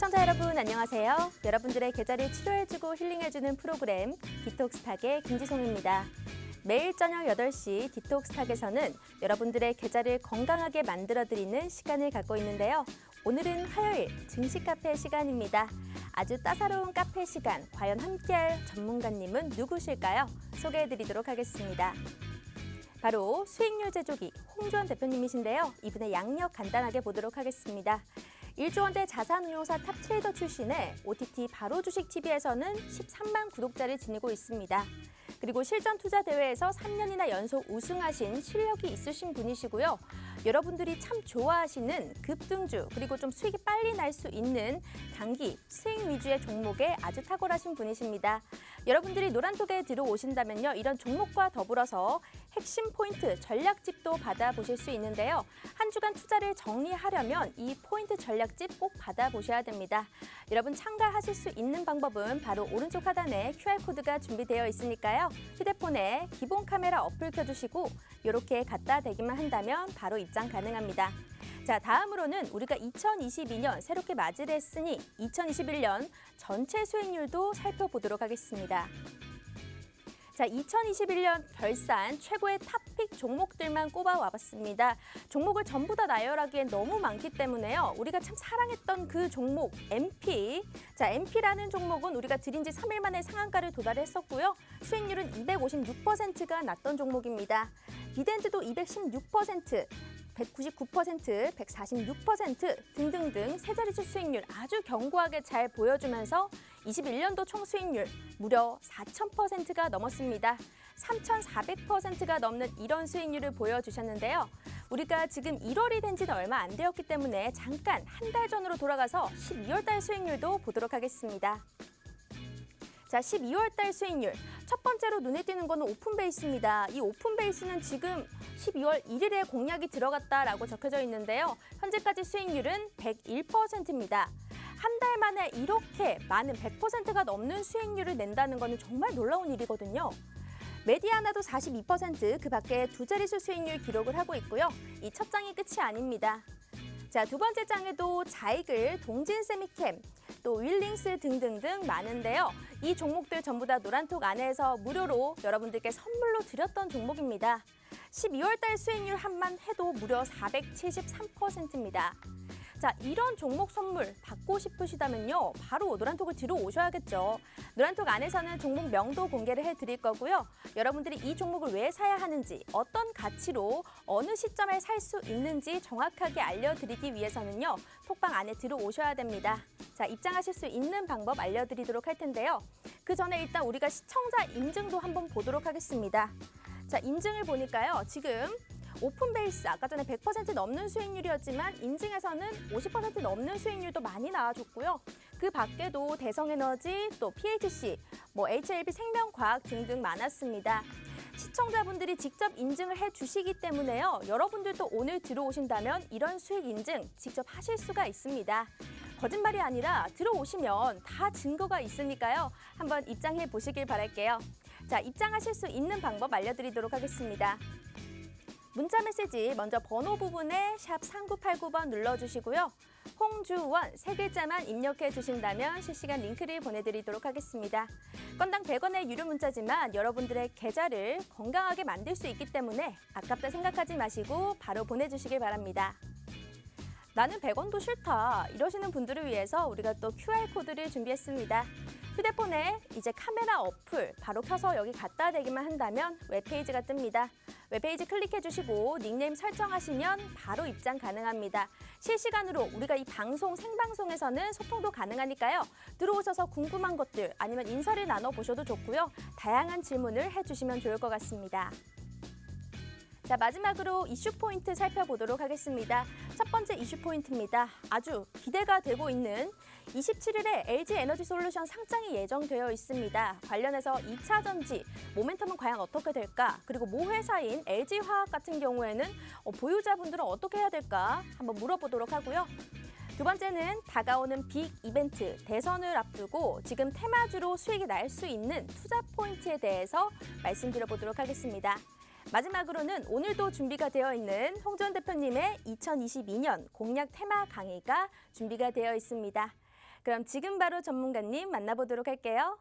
시청자 여러분 안녕하세요. 여러분들의 계절을 치료해주고 힐링해주는 프로그램 디톡스탁의 김지송입니다. 매일 저녁 8시 디톡스탁에서는 여러분들의 계절을 건강하게 만들어드리는 시간을 갖고 있는데요. 오늘은 화요일 증시 카페 시간입니다. 아주 따사로운 카페 시간, 과연 함께할 전문가님은 누구실까요? 소개해드리도록 하겠습니다. 바로 수익률 제조기 홍주원 대표님이신데요. 이분의 양력 간단하게 보도록 하겠습니다. 1조 원대 자산운용사 탑트레이더 출신의 OTT 바로주식TV에서는 13만 구독자를 지니고 있습니다. 그리고 실전투자대회에서 3년이나 연속 우승하신 실력이 있으신 분이시고요. 여러분들이 참 좋아하시는 급등주 그리고 좀 수익이 빨리 날 수 있는 단기 수익 위주의 종목에 아주 탁월하신 분이십니다. 여러분들이 노란톡에 들어오신다면요. 이런 종목과 더불어서 핵심 포인트 전략집도 받아보실 수 있는데요. 한 주간 투자를 정리하려면 이 포인트 전략집 꼭 받아보셔야 됩니다. 여러분 참가하실 수 있는 방법은 바로 오른쪽 하단에 QR코드가 준비되어 있으니까요. 휴대폰에 기본 카메라 어플 켜주시고 이렇게 갖다 대기만 한다면 바로 입장 가능합니다. 자, 다음으로는 우리가 2022년 새롭게 맞이를 했으니 2021년 전체 수익률도 살펴보도록 하겠습니다. 자, 2021년 결산 최고의 탑픽 종목들만 꼽아와봤습니다. 종목을 전부 다 나열하기엔 너무 많기 때문에요. 우리가 참 사랑했던 그 종목 MP. 자, MP라는 종목은 우리가 들인 지 3일 만에 상한가를 도달했었고요. 수익률은 256%가 났던 종목입니다. 디비덴드도 216%. 199%, 146% 등등등 세 자릿수 수익률 아주 견고하게 잘 보여주면서 21년도 총 수익률 무려 4,000%가 넘었습니다. 3,400%가 넘는 이런 수익률을 보여주셨는데요. 우리가 지금 1월이 된 지는 얼마 안 되었기 때문에 잠깐 한 달 전으로 돌아가서 12월 달 수익률도 보도록 하겠습니다. 자, 12월 달 수익률. 첫 번째로 눈에 띄는 거는 오픈 베이스입니다. 이 오픈 베이스는 지금 12월 1일에 공약이 들어갔다라고 적혀져 있는데요. 현재까지 수익률은 101%입니다. 한 달 만에 이렇게 많은 100%가 넘는 수익률을 낸다는 거는 정말 놀라운 일이거든요. 메디아나도 42%, 그 밖에 두 자릿수 수익률 기록을 하고 있고요. 이 첫 장이 끝이 아닙니다. 자, 두 번째 장에도 자이글, 동진세미캠, 또 윌링스 등등등 많은데요. 이 종목들 전부 다 노란톡 안에서 무료로 여러분들께 선물로 드렸던 종목입니다. 12월 달 수익률 한만 해도 무려 473%입니다. 자, 이런 종목 선물 받고 싶으시다면요. 바로 노란톡을 들어오셔야겠죠. 노란톡 안에서는 종목 명도 공개를 해드릴 거고요. 여러분들이 이 종목을 왜 사야 하는지, 어떤 가치로 어느 시점에 살 수 있는지 정확하게 알려드리기 위해서는요. 톡방 안에 들어오셔야 됩니다. 자, 입장하실 수 있는 방법 알려드리도록 할 텐데요. 그 전에 일단 우리가 시청자 인증도 한번 보도록 하겠습니다. 자, 인증을 보니까요. 지금 오픈 베이스 아까 전에 100% 넘는 수익률이었지만 인증에서는 50% 넘는 수익률도 많이 나와줬고요. 그 밖에도 대성에너지, 또 PHC, HLB 생명과학 등등 많았습니다. 시청자분들이 직접 인증을 해주시기 때문에요. 여러분들도 오늘 들어오신다면 이런 수익 인증 직접 하실 수가 있습니다. 거짓말이 아니라 들어오시면 다 증거가 있으니까요. 한번 입장해 보시길 바랄게요. 자, 입장하실 수 있는 방법 알려드리도록 하겠습니다. 문자 메시지 먼저 번호 부분에 샵 3989번 눌러주시고요. 홍주원 세 글자만 입력해 주신다면 실시간 링크를 보내드리도록 하겠습니다. 건당 100원의 유료 문자지만 여러분들의 계좌를 건강하게 만들 수 있기 때문에 아깝다 생각하지 마시고 바로 보내주시길 바랍니다. 나는 100원도 싫다 이러시는 분들을 위해서 우리가 또 QR코드를 준비했습니다. 휴대폰에 이제 카메라 어플 바로 켜서 여기 갖다 대기만 한다면 웹페이지가 뜹니다. 웹페이지 클릭해 주시고 닉네임 설정하시면 바로 입장 가능합니다. 실시간으로 우리가 이 방송 생방송에서는 소통도 가능하니까요. 들어오셔서 궁금한 것들 아니면 인사를 나눠보셔도 좋고요. 다양한 질문을 해주시면 좋을 것 같습니다. 자, 마지막으로 이슈 포인트 살펴보도록 하겠습니다. 첫 번째 이슈 포인트입니다. 아주 기대가 되고 있는 27일에 LG에너지솔루션 상장이 예정되어 있습니다. 관련해서 2차 전지, 모멘텀은 과연 어떻게 될까? 그리고 모 회사인 LG화학 같은 경우에는 보유자분들은 어떻게 해야 될까? 한번 물어보도록 하고요. 두 번째는 다가오는 빅 이벤트, 대선을 앞두고 지금 테마주로 수익이 날 수 있는 투자 포인트에 대해서 말씀드려보도록 하겠습니다. 마지막으로는 오늘도 준비가 되어 있는 홍주원 대표님의 2022년 공략 테마 강의가 준비가 되어 있습니다. 그럼 지금 바로 전문가님 만나보도록 할게요.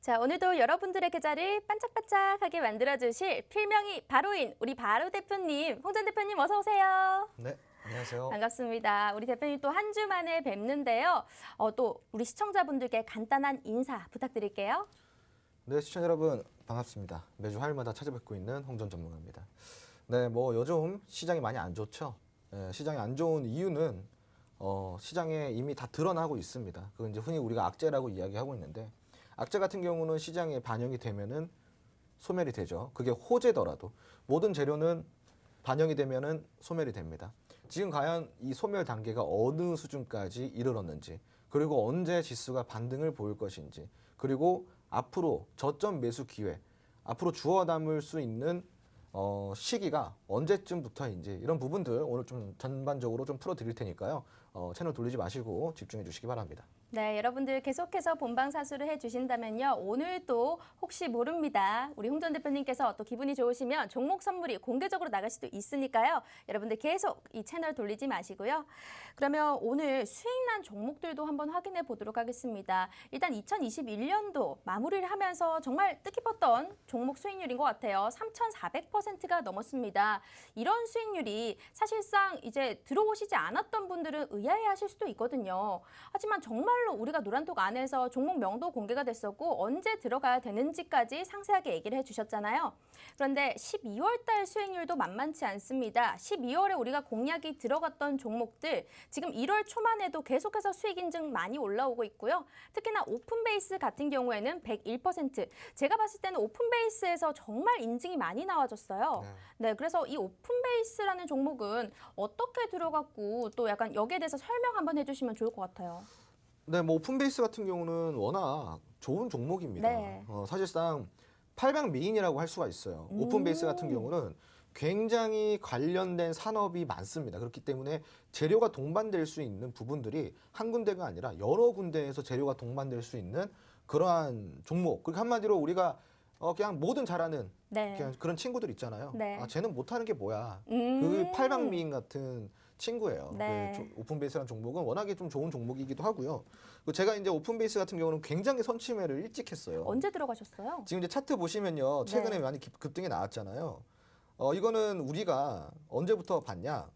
자, 오늘도 여러분들의 계좌를 반짝반짝하게 만들어주실 필명이 바로인 우리 바로 대표님, 홍 전 대표님 어서 오세요. 네, 안녕하세요. 반갑습니다. 우리 대표님 또 한 주 만에 뵙는데요. 또 우리 시청자분들께 간단한 인사 부탁드릴게요. 네, 시청자 여러분 반갑습니다. 매주 화요일마다 찾아뵙고 있는 홍 전 전문가입니다. 네, 뭐 요즘 시장이 많이 안 좋죠. 시장이 안 좋은 이유는 시장에 이미 다 드러나고 있습니다. 그건 이제 흔히 우리가 악재라고 이야기하고 있는데 악재 같은 경우는 시장에 반영이 되면은 소멸이 되죠. 그게 호재더라도 모든 재료는 반영이 되면은 소멸이 됩니다. 지금 과연 이 소멸 단계가 어느 수준까지 이르렀는지, 그리고 언제 지수가 반등을 보일 것인지, 그리고 앞으로 저점 매수 기회, 앞으로 주워 담을 수 있는 시기가 언제쯤부터인지 이런 부분들 오늘 좀 전반적으로 좀 풀어드릴 테니까요. 채널 돌리지 마시고 집중해 주시기 바랍니다. 네, 여러분들 계속해서 본방사수를 해주신다면요. 오늘 또 혹시 모릅니다. 우리 홍 전 대표님께서 또 기분이 좋으시면 종목 선물이 공개적으로 나갈 수도 있으니까요. 여러분들 계속 이 채널 돌리지 마시고요. 그러면 오늘 수익난 종목들도 한번 확인해 보도록 하겠습니다. 일단 2021년도 마무리를 하면서 정말 뜻깊었던 종목 수익률인 것 같아요. 3,400%가 넘었습니다. 이런 수익률이 사실상 이제 들어오시지 않았던 분들은 의아해하실 수도 있거든요. 하지만 정말로 우리가 노란톡 안에서 종목 명도 공개가 됐었고 언제 들어가야 되는지까지 상세하게 얘기를 해주셨잖아요. 그런데 12월 달 수익률도 만만치 않습니다. 12월에 우리가 공약이 들어갔던 종목들 지금 1월 초만 해도 계속해서 수익 인증 많이 올라오고 있고요. 특히나 오픈베이스 같은 경우에는 101%. 제가 봤을 때는 오픈베이스에서 정말 인증이 많이 나와줬어요. 네, 그래서 이 오픈베이스라는 종목은 어떻게 들어갔고 또 약간 여기에 대해서 설명 한번 해주시면 좋을 것 같아요. 네, 뭐 오픈베이스 같은 경우는 워낙 좋은 종목입니다. 네. 사실상 팔방미인이라고 할 수가 있어요. 오픈베이스 같은 경우는 굉장히 관련된 산업이 많습니다. 그렇기 때문에 재료가 동반될 수 있는 부분들이 한 군데가 아니라 여러 군데에서 재료가 동반될 수 있는 그러한 종목. 그리고 한마디로 우리가 그냥 뭐든 잘하는 네. 그냥 그런 친구들 있잖아요. 네. 아, 쟤는 못하는 게 뭐야. 그 팔방미인 같은 친구예요. 네. 그 오픈베이스라는 종목은 워낙에 좀 좋은 종목이기도 하고요. 그리고 제가 이제 오픈베이스 같은 경우는 굉장히 선취매를 일찍 했어요. 언제 들어가셨어요? 지금 이제 차트 보시면요. 최근에 네. 많이 급등이 나왔잖아요. 이거는 우리가 언제부터 봤냐?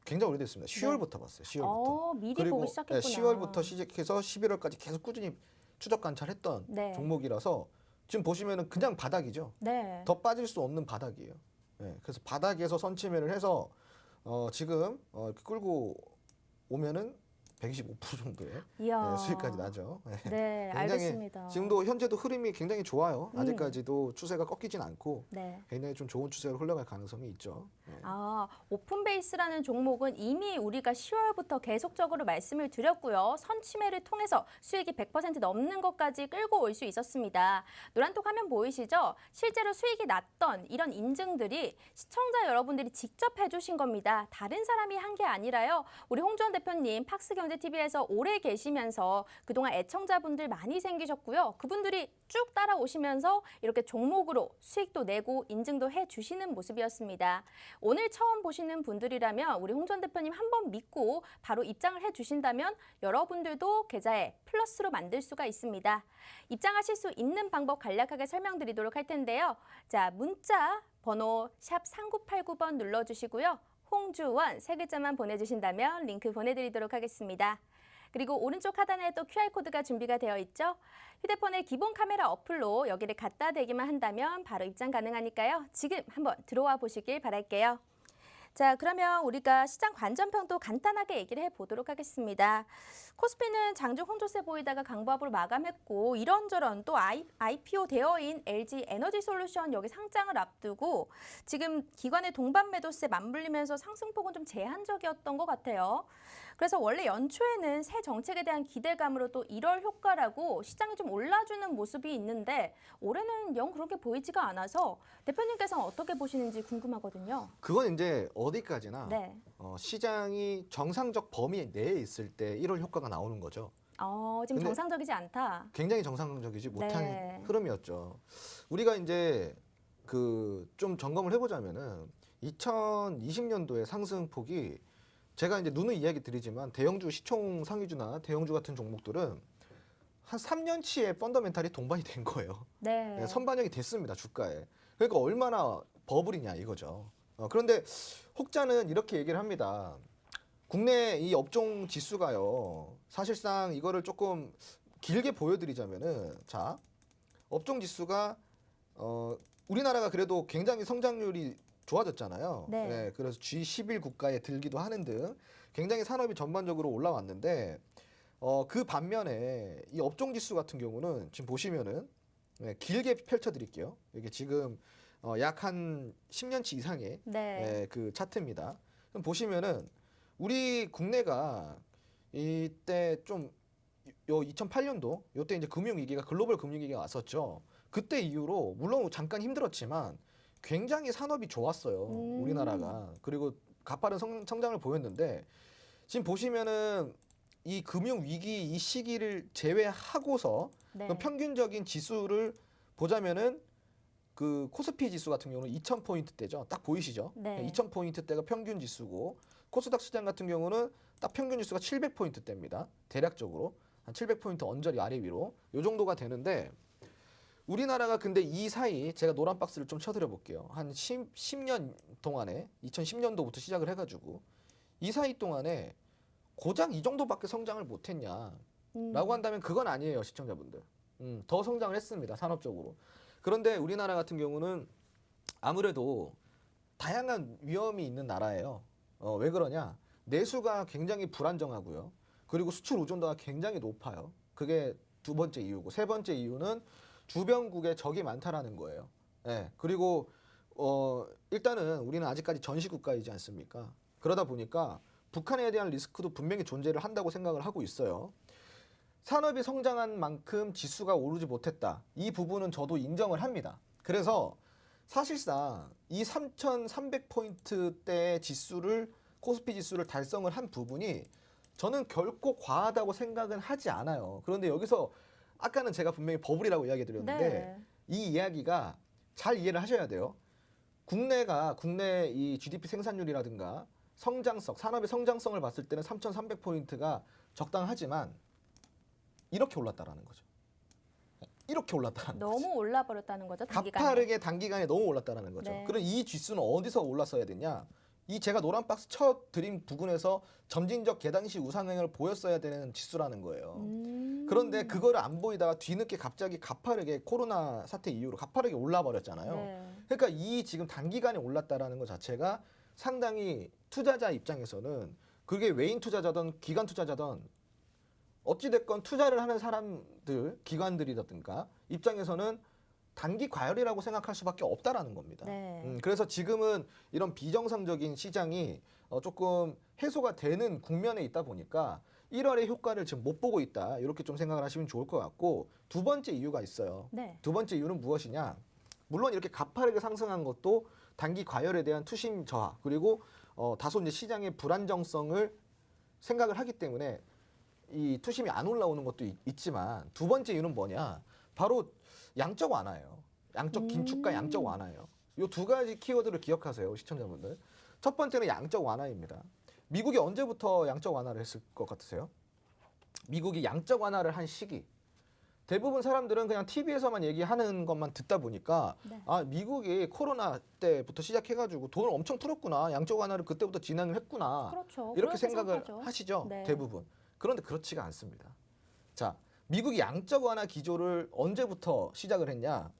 굉장히 오래됐습니다. 10월부터 봤어요. 10월부터. 미리 그리고 보기 시작했구나. 10월부터 시작해서 11월까지 계속 꾸준히 추적 관찰했던 네. 종목이라서 지금 보시면은 그냥 바닥이죠. 네. 더 빠질 수 없는 바닥이에요. 네, 그래서 바닥에서 선취매를 해서 지금 이렇게 끌고 오면은 125% 정도의 이야. 수익까지 나죠. 네. 네, 굉장히 알겠습니다. 지금도 현재도 흐름이 굉장히 좋아요. 아직까지도 추세가 꺾이진 않고 네. 굉장히 좀 좋은 추세로 흘러갈 가능성이 있죠. 네. 오픈베이스라는 종목은 이미 우리가 10월부터 계속적으로 말씀을 드렸고요. 선취매를 통해서 수익이 100% 넘는 것까지 끌고 올 수 있었습니다. 노란톡 화면 보이시죠? 실제로 수익이 났던 이런 인증들이 시청자 여러분들이 직접 해주신 겁니다. 다른 사람이 한 게 아니라요. 우리 홍 전 대표님 팍스경제 TV에서 오래 계시면서 그동안 애청자분들 많이 생기셨고요. 그분들이 쭉 따라오시면서 이렇게 종목으로 수익도 내고 인증도 해주시는 모습이었습니다. 오늘 처음 보시는 분들이라면 우리 홍 전 대표님 한번 믿고 바로 입장을 해주신다면 여러분들도 계좌에 플러스로 만들 수가 있습니다. 입장하실 수 있는 방법 간략하게 설명드리도록 할 텐데요. 자, 문자 번호 샵 3989번 눌러주시고요. 홍주원 세 글자만 보내주신다면 링크 보내드리도록 하겠습니다. 그리고 오른쪽 하단에 또 QR코드가 준비가 되어 있죠. 휴대폰의 기본 카메라 어플로 여기를 갖다 대기만 한다면 바로 입장 가능하니까요. 지금 한번 들어와 보시길 바랄게요. 자, 그러면 우리가 시장 관전평도 간단하게 얘기를 해보도록 하겠습니다. 코스피는 장중 홍조세 보이다가 강보합으로 마감했고 이런저런 또 IPO 대어인 LG 에너지 솔루션 여기 상장을 앞두고 지금 기관의 동반 매도세 맞물리면서 상승폭은 좀 제한적이었던 것 같아요. 그래서 원래 연초에는 새 정책에 대한 기대감으로 또 1월 효과라고 시장이 좀 올라주는 모습이 있는데 올해는 영 그렇게 보이지가 않아서 대표님께서는 어떻게 보시는지 궁금하거든요. 그건 이제 어디까지나 네. 시장이 정상적 범위 내에 있을 때 1월 효과가 나오는 거죠. 지금 근데 정상적이지 않다. 굉장히 정상적이지 못한 네. 흐름이었죠. 우리가 이제 그 좀 점검을 해보자면은 2020년도의 상승폭이 제가 이제 누누이 이야기 드리지만 대형주 시총 상위주나 대형주 같은 종목들은 한 3년치의 펀더멘탈이 동반이 된 거예요. 네. 네, 선반영이 됐습니다, 주가에. 그러니까 얼마나 버블이냐 이거죠. 그런데 혹자는 이렇게 얘기를 합니다. 국내 이 업종 지수가요. 사실상 이거를 조금 길게 보여드리자면은 자, 업종 지수가 우리나라가 그래도 굉장히 성장률이 좋아졌잖아요. 네. 그래서 G11 국가에 들기도 하는 등 굉장히 산업이 전반적으로 올라왔는데 그 반면에 이 업종 지수 같은 경우는 지금 보시면은 길게 펼쳐드릴게요. 이게 지금 약 한 10년치 이상의 네. 그 차트입니다. 그럼 보시면은 우리 국내가 이때 좀 요 2008년도 요때 이제 금융위기가 글로벌 금융위기가 왔었죠. 그때 이후로 물론 잠깐 힘들었지만 굉장히 산업이 좋았어요. 우리나라가. 그리고 가파른 성장을 보였는데 지금 보시면은 이 금융위기 이 시기를 제외하고서 네. 그 평균적인 지수를 보자면은 그 코스피 지수 같은 경우는 2000포인트대죠. 딱 보이시죠? 네. 2000포인트대가 평균 지수고 코스닥 시장 같은 경우는 딱 평균 지수가 700포인트대입니다. 대략적으로 한 700포인트 언저리 아래 위로 요 정도가 되는데 우리나라가 근데 이 사이 제가 노란 박스를 좀 쳐드려 볼게요. 한 10년 동안에 2010년도부터 시작을 해가지고 이 사이 동안에 고작 이 정도밖에 성장을 못했냐라고 한다면 그건 아니에요, 시청자분들. 더 성장을 했습니다, 산업적으로. 그런데 우리나라 같은 경우는 아무래도 다양한 위험이 있는 나라예요. 왜 그러냐? 내수가 굉장히 불안정하고요. 그리고 수출 의존도가 굉장히 높아요. 그게 두 번째 이유고 세 번째 이유는 주변국에 적이 많다라는 거예요. 그리고 일단은 우리는 아직까지 전시 국가이지 않습니까? 그러다 보니까 북한에 대한 리스크도 분명히 존재를 한다고 생각을 하고 있어요. 산업이 성장한 만큼 지수가 오르지 못했다. 이 부분은 저도 인정을 합니다. 그래서 사실상 이 3,300포인트대의 지수를 코스피 지수를 달성을 한 부분이 저는 결코 과하다고 생각은 하지 않아요. 그런데 여기서 아까는 제가 분명히 버블이라고 이야기 드렸는데 네. 이 이야기가 잘 이해를 하셔야 돼요. 국내 이 GDP 생산률이라든가 성장성, 산업의 성장성을 봤을 때는 3,300포인트가 적당하지만 이렇게 올랐다라는 거죠. 이렇게 올랐다라는 거죠. 너무 올라버렸다는 거죠, 단기간에. 가파르게 단기간에 너무 올랐다라는 거죠. 네. 그럼 이 지수는 어디서 올랐어야 되냐? 이 제가 노란 박스 쳐 드린 부분에서 점진적 계단식 우상향을 보였어야 되는 지수라는 거예요. 그런데 그거를 안 보이다가 뒤늦게 갑자기 가파르게 코로나 사태 이후로 가파르게 올라 버렸잖아요. 네. 그러니까 이 지금 단기간에 올랐다라는 것 자체가 상당히 투자자 입장에서는 그게 외인 투자자든 기관 투자자든 어찌됐건 투자를 하는 사람들, 기관들이라든가 입장에서는 단기 과열이라고 생각할 수밖에 없다라는 겁니다. 네. 그래서 지금은 이런 비정상적인 시장이 조금 해소가 되는 국면에 있다 보니까 1월의 효과를 지금 못 보고 있다. 이렇게 좀 생각을 하시면 좋을 것 같고 두 번째 이유가 있어요. 네. 두 번째 이유는 무엇이냐? 물론 이렇게 가파르게 상승한 것도 단기 과열에 대한 투심 저하 그리고 다소 이제 시장의 불안정성을 생각을 하기 때문에 이 투심이 안 올라오는 것도 있지만 두 번째 이유는 뭐냐? 바로 양적 완화예요. 양적 긴축과 양적 완화예요. 이 두 가지 키워드를 기억하세요, 시청자분들. 첫 번째는 양적 완화입니다. 미국이 언제부터 양적 완화를 했을 것 같으세요? 미국이 양적 완화를 한 시기. 대부분 사람들은 그냥 TV에서만 얘기하는 것만 듣다 보니까 네. 아, 미국이 코로나 때부터 시작해가지고 돈을 엄청 풀었구나. 양적 완화를 그때부터 진행을 했구나. 그렇죠. 이렇게 그렇게 생각을 생각하죠. 하시죠, 네. 대부분. 그런데 그렇지가 않습니다. 자, 미국이 양적 완화 기조를 언제부터 시작을 했냐?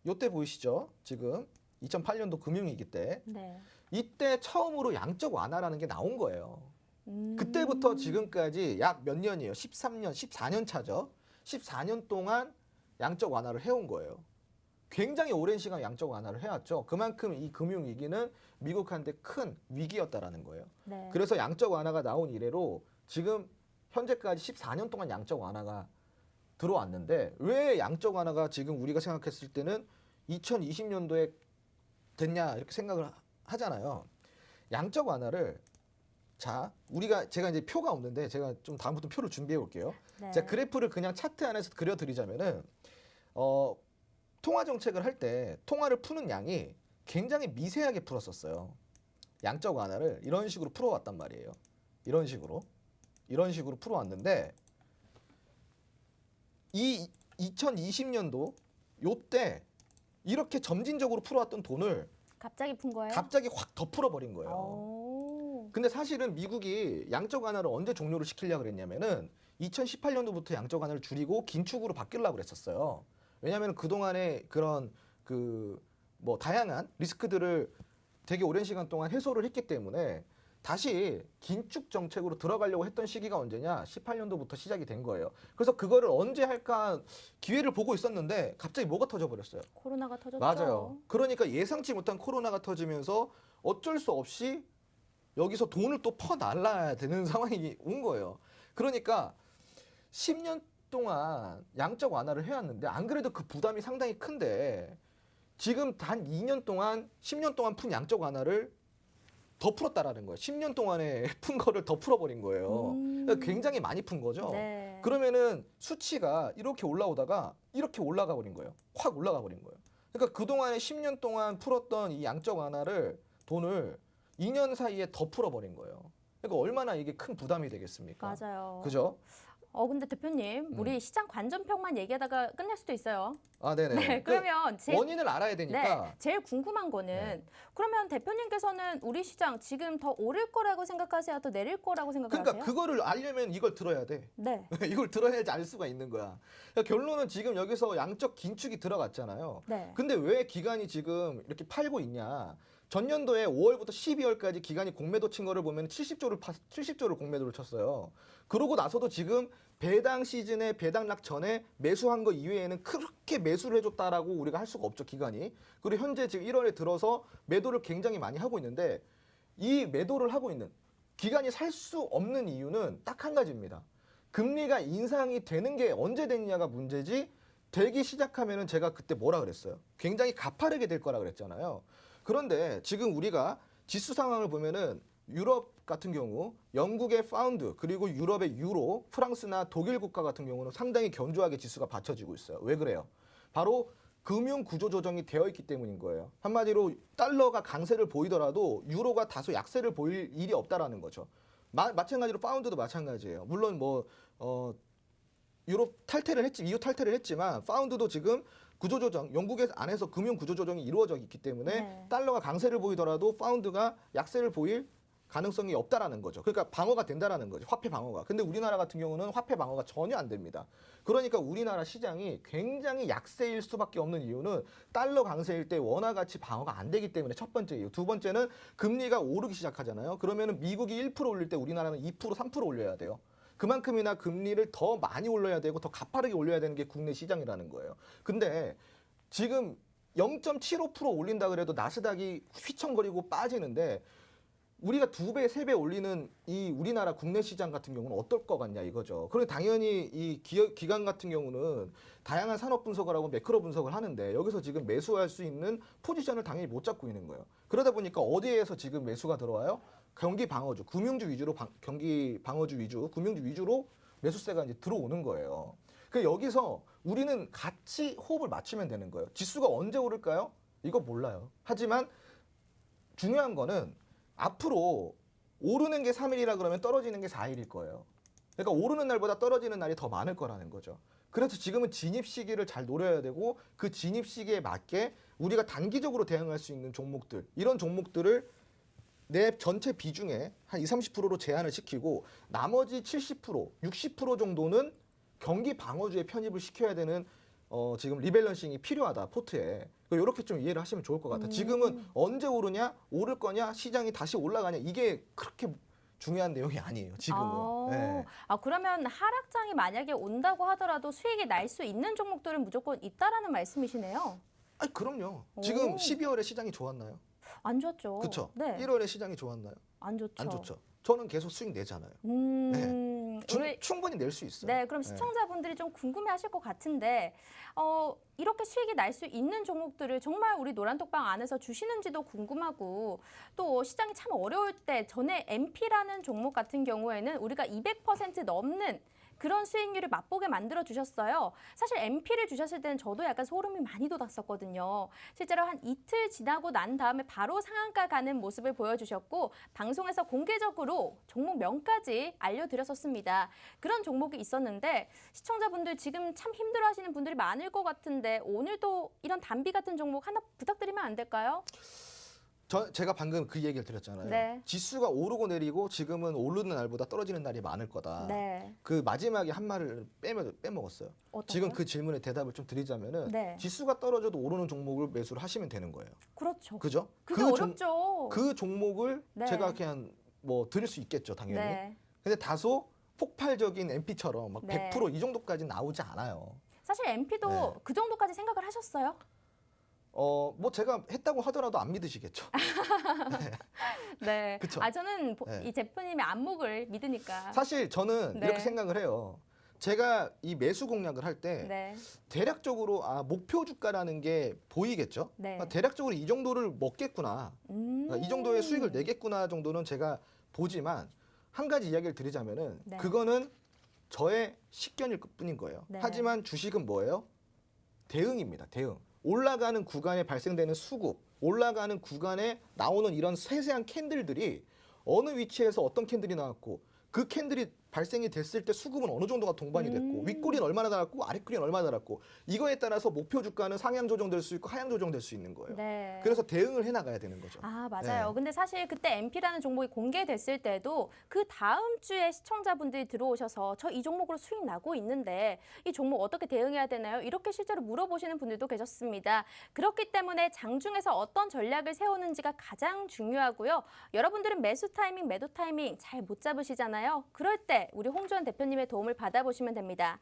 요때 보이시죠? 지금 2008년도 금융위기 때. 네. 이때 처음으로 양적 완화라는 게 나온 거예요. 음. 그때부터 지금까지 약 몇 년이에요? 13년, 14년 차죠. 14년 동안 양적 완화를 해온 거예요. 굉장히 오랜 시간 양적 완화를 해왔죠. 그만큼 이 금융위기는 미국한테 큰 위기였다라는 거예요. 네. 그래서 양적 완화가 나온 이래로 지금 현재까지 14년 동안 양적 완화가 들어왔는데 왜 양적 완화가 지금 우리가 생각했을 때는 2020년도에 됐냐 이렇게 생각을 하잖아요. 양적 완화를 자 제가 이제 표가 없는데 제가 좀 다음부터 표를 준비해 볼게요. 네. 자 그래프를 그냥 차트 안에서 그려드리자면은 통화 정책을 할 때 통화를 푸는 양이 굉장히 미세하게 풀었었어요. 양적 완화를 이런 식으로 풀어왔단 말이에요. 이런 식으로 풀어왔는데 이 2020년도 요때 이렇게 점진적으로 풀어왔던 돈을 갑자기 푼 거예요? 갑자기 확 더 풀어버린 거예요. 오. 근데 사실은 미국이 양적 완화를 언제 종료를 시키려고 그랬냐면은 2018년도부터 양적 완화를 줄이고 긴축으로 바뀌려고 그랬었어요. 왜냐하면 그동안에 그런 뭐 다양한 리스크들을 되게 오랜 시간 동안 해소를 했기 때문에 다시 긴축 정책으로 들어가려고 했던 시기가 언제냐? 18년도부터 시작이 된 거예요. 그래서 그거를 언제 할까 기회를 보고 있었는데 갑자기 뭐가 터져버렸어요. 코로나가 터졌죠. 맞아요. 그러니까 예상치 못한 코로나가 터지면서 어쩔 수 없이 여기서 돈을 또 퍼날라야 되는 상황이 온 거예요. 그러니까 10년 동안 양적 완화를 해왔는데 안 그래도 그 부담이 상당히 큰데 지금 단 2년 동안 10년 동안 푼 양적 완화를 더 풀었다라는 거예요. 10년 동안에 푼 거를 더 풀어버린 거예요. 그러니까 굉장히 많이 푼 거죠. 네. 그러면은 수치가 이렇게 올라오다가 이렇게 올라가 버린 거예요. 확 올라가 버린 거예요. 그러니까 그동안에 10년 동안 풀었던 이 양적 완화를 돈을 2년 사이에 더 풀어버린 거예요. 그러니까 얼마나 이게 큰 부담이 되겠습니까? 맞아요. 그죠? 근데 대표님, 우리 시장 관전평만 얘기하다가 끝날 수도 있어요. 아, 네네. 네, 그러면 원인을 알아야 되니까. 네, 제일 궁금한 거는 네. 그러면 대표님께서는 우리 시장 지금 더 오를 거라고 생각하세요? 더 내릴 거라고 생각하세요? 그러니까 그거를 알려면 이걸 들어야 돼. 네. 이걸 들어야지 알 수가 있는 거야. 그러니까 결론은 지금 여기서 양적 긴축이 들어갔잖아요. 네. 근데 왜 기간이 지금 이렇게 팔고 있냐? 전년도에 5월부터 12월까지 기간이 공매도 친 거를 보면 70조를 공매도를 쳤어요. 그러고 나서도 지금 배당 시즌에 배당락 전에 매수한 거 이외에는 그렇게 매수를 해줬다라고 우리가 할 수가 없죠, 기간이. 그리고 현재 지금 1월에 들어서 매도를 굉장히 많이 하고 있는데 이 매도를 하고 있는 기간이 살 수 없는 이유는 딱 한 가지입니다. 금리가 인상이 되는 게 언제 되느냐가 문제지 되기 시작하면은 제가 그때 뭐라 그랬어요? 굉장히 가파르게 될 거라 그랬잖아요. 그런데 지금 우리가 지수 상황을 보면은 유럽 같은 경우 영국의 파운드 그리고 유럽의 유로, 프랑스나 독일 국가 같은 경우는 상당히 견조하게 지수가 받쳐지고 있어요. 왜 그래요? 바로 금융 구조 조정이 되어 있기 때문인 거예요. 한마디로 달러가 강세를 보이더라도 유로가 다소 약세를 보일 일이 없다라는 거죠. 마찬가지로 파운드도 마찬가지예요. 물론 유럽 이후 탈퇴를 했지만 파운드도 지금 구조조정, 영국의 안에서 금융 구조조정이 이루어져 있기 때문에 네. 달러가 강세를 보이더라도 파운드가 약세를 보일 가능성이 없다라는 거죠. 그러니까 방어가 된다라는 거죠. 화폐 방어가. 근데 우리나라 같은 경우는 화폐 방어가 전혀 안 됩니다. 그러니까 우리나라 시장이 굉장히 약세일 수밖에 없는 이유는 달러 강세일 때 원화 가치 방어가 안 되기 때문에 첫 번째 이유. 두 번째는 금리가 오르기 시작하잖아요. 그러면은 미국이 1% 올릴 때 우리나라는 2%, 3% 올려야 돼요. 그만큼이나 금리를 더 많이 올려야 되고 더 가파르게 올려야 되는 게 국내 시장이라는 거예요. 근데 지금 0.75% 올린다 그래도 나스닥이 휘청거리고 빠지는데 우리가 2배, 3배 올리는 이 우리나라 국내 시장 같은 경우는 어떨 것 같냐 이거죠. 그리고 당연히 이 기관 같은 경우는 다양한 산업 분석을 하고 매크로 분석을 하는데 여기서 지금 매수할 수 있는 포지션을 당연히 못 잡고 있는 거예요. 그러다 보니까 어디에서 지금 매수가 들어와요? 경기 방어주, 금융주 위주로 금융주 위주로 매수세가 이제 들어오는 거예요. 그 여기서 우리는 같이 호흡을 맞추면 되는 거예요. 지수가 언제 오를까요? 이거 몰라요. 하지만 중요한 거는 앞으로 오르는 게 3일이라 그러면 떨어지는 게 4일일 거예요. 그러니까 오르는 날보다 떨어지는 날이 더 많을 거라는 거죠. 그래서 지금은 진입 시기를 잘 노려야 되고 그 진입 시기에 맞게 우리가 단기적으로 대응할 수 있는 종목들, 이런 종목들을 내 전체 비중의 한 20, 30%로 제한을 시키고 나머지 70%, 60% 정도는 경기 방어주에 편입을 시켜야 되는 지금 리밸런싱이 필요하다, 포트에. 이렇게 좀 이해를 하시면 좋을 것 같아요. 지금은 언제 오르냐, 오를 거냐, 시장이 다시 올라가냐, 이게 그렇게 중요한 내용이 아니에요, 지금은. 네. 그러면 하락장이 만약에 온다고 하더라도 수익이 날 수 있는 종목들은 무조건 있다라는 말씀이시네요. 아니, 그럼요. 지금 오. 12월에 시장이 좋았나요? 안 좋았죠. 그렇죠. 네. 1월에 시장이 좋았나요? 안 좋죠. 안 좋죠. 저는 계속 수익 내잖아요. 우리 충분히 낼 수 있어요. 네, 그럼 시청자분들이 좀 궁금해하실 것 같은데 이렇게 수익이 날 수 있는 종목들을 정말 우리 노란톡방 안에서 주시는지도 궁금하고 또 시장이 참 어려울 때 전에 MP라는 종목 같은 경우에는 우리가 200% 넘는 그런 수익률을 맛보게 만들어 주셨어요. 사실 MP를 주셨을 때는 저도 약간 소름이 많이 돋았었거든요. 실제로 한 이틀 지나고 난 다음에 바로 상한가 가는 모습을 보여주셨고 방송에서 공개적으로 종목명까지 알려드렸었습니다. 그런 종목이 있었는데 시청자분들 지금 참 힘들어하시는 분들이 많을 것 같은데 오늘도 이런 단비 같은 종목 하나 부탁드리면 안 될까요? 제가 방금 그 얘기를 드렸잖아요. 네. 지수가 오르고 내리고 지금은 오르는 날보다 떨어지는 날이 많을 거다. 네. 그 마지막에 한 말을 빼먹었어요. 어떤 지금 거요? 그 질문에 대답을 좀 드리자면은 네. 지수가 떨어져도 오르는 종목을 매수를 하시면 되는 거예요. 그렇죠. 그죠? 그게 어렵죠. 그 종목을 네. 제가 그냥 뭐 드릴 수 있겠죠, 당연히. 네. 근데 다소 폭발적인 MP처럼 막 네. 100% 이 정도까지 나오지 않아요. 사실 MP도 네. 그 정도까지 생각을 하셨어요? 뭐 제가 했다고 하더라도 안 믿으시겠죠. 네. 그쵸? 저는 네. 이 제프님의 안목을 믿으니까. 사실 저는 네. 이렇게 생각을 해요. 제가 이 매수 공략을 할 때 네. 대략적으로 목표 주가라는 게 보이겠죠. 네. 그러니까 대략적으로 이 정도를 먹겠구나, 그러니까 이 정도의 수익을 내겠구나 정도는 제가 보지만 한 가지 이야기를 드리자면은 네. 그거는 저의 식견일 뿐인 거예요. 네. 하지만 주식은 뭐예요? 대응입니다. 대응. 올라가는 구간에 발생되는 수급, 올라가는 구간에 나오는 이런 세세한 캔들들이 어느 위치에서 어떤 캔들이 나왔고 그 캔들이 발생이 됐을 때 수급은 어느 정도가 동반이 됐고 윗꼬리는 얼마나 달았고 아랫꼬리는 얼마나 달았고 이거에 따라서 목표 주가는 상향 조정될 수 있고 하향 조정될 수 있는 거예요. 네. 그래서 대응을 해나가야 되는 거죠. 맞아요. 네. 근데 사실 그때 MP라는 종목이 공개됐을 때도 그 다음 주에 시청자분들이 들어오셔서 저 이 종목으로 수익 나고 있는데 이 종목 어떻게 대응해야 되나요? 이렇게 실제로 물어보시는 분들도 계셨습니다. 그렇기 때문에 장중에서 어떤 전략을 세우는지가 가장 중요하고요. 여러분들은 매수 타이밍, 매도 타이밍 잘 못 잡으시잖아요. 그럴 때 우리 홍주환 대표님의 도움을 받아보시면 됩니다.